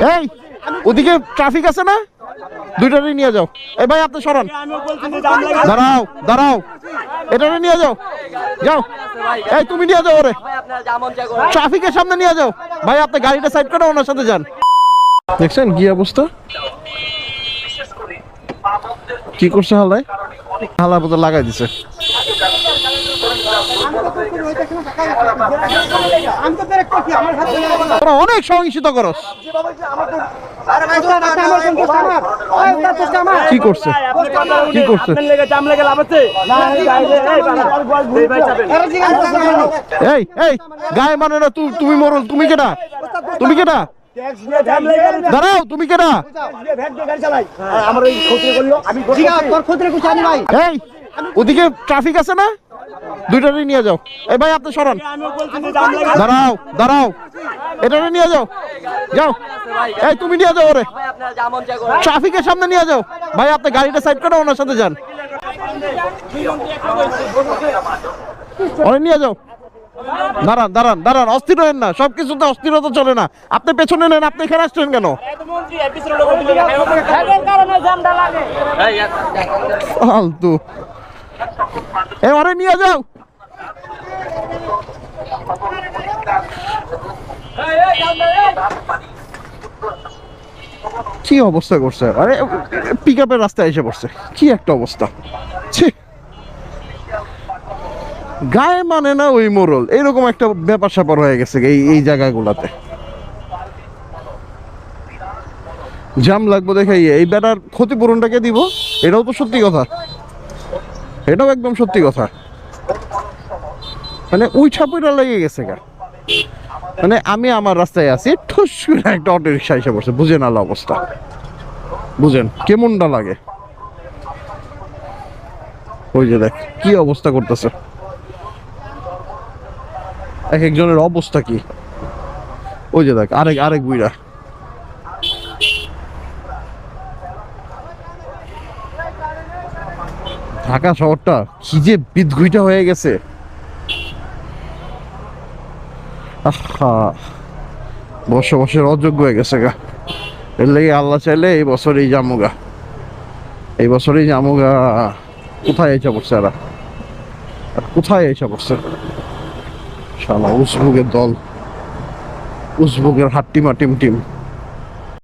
এই ওদিকে ট্রাফিক আছে না, দুইটারই নিয়ে যাও। এই ভাই আপনি সরান, দাঁড়াও দাঁড়াও, এটারে নিয়ে যাও, যাও। এই তুমি নিয়ে যাও ওরে, ট্রাফিকের সামনে নিয়ে যাও। ভাই আপনি গাড়িটা সাইড করে ওনার সাথে যান। দেখছেন কি অবস্থা, কি করছে হালায়, হালা বোধ লাগাই দিছে। অনেক সহিংসিত করস, কি করছে কি করছে? এই এই গায়ে মানে না, তুমি মরল, তুমি কেডা, তুমি কেডা, দাঁড়াও, তুমি কেডা? এই ওদিকে ট্রাফিক আছে না, দুইটারই নিয়ে যাও। এই ভাই আপনি সরান, দাঁড়াও দাঁড়াও, এটারে নিয়ে যাও, যাও। এই তুমি নিয়ে যাও ওরে, ট্রাফিকের সামনে নিয়ে যাও। ভাই আপনি গাড়িটা সাইড করে ওনার সাথে যান, ওরে নিয়ে যাও। দাঁড়ান দাঁড়ান দাঁড়ান, অস্থির হবেন না, সবকিছুতে অস্থিরতা চলে না। আপনি পেছনে নেন, আপনি এখানে আসছেন কেন? ফালতু, এবারে নিয়ে যাও। কি অবস্থা করছে, আরে পিক আপের রাস্তায় এসে পড়ছে, কি একটা অবস্থা। গায়ে মানে না ওই মোরল, এইরকম একটা ব্যাপার স্যাপার হয়ে গেছে এই জায়গাগুলাতে। জাম লাগবো দেখাই, এই বেটার ক্ষতিপূরণটাকে দিব, এটাও তো সত্যি কথা, এটাও একদম সত্যি কথা। মানে ওই ছাপুরা লেগে গেছে গা, মানে আমি আমার রাস্তায় আছি, ঠুস করে একটা অটো রিক্সা এসে পড়ছে। বুঝেন আলো অবস্থা, বুঝেন কেমনটা লাগে। ওই যে দেখ কি অবস্থা করতেছে, এক একজনের অবস্থা কি। ওই যে দেখ আরেক বুইরা, ঢাকা শহরটা কি যে বিদঘুইটা হয়ে গেছে। বসবাসের অযোগ্য হয়ে গেছে গা। এর লেগে আল্লাহ চাইলে এই বছরই জামুগা, এই বছরই জামুগা। কোথায় এসে পড়ছে এরা, কোথায় এসে পড়ছে শালা উসবুকের দল, উসবুকের হাট্টিমা টিম টিম।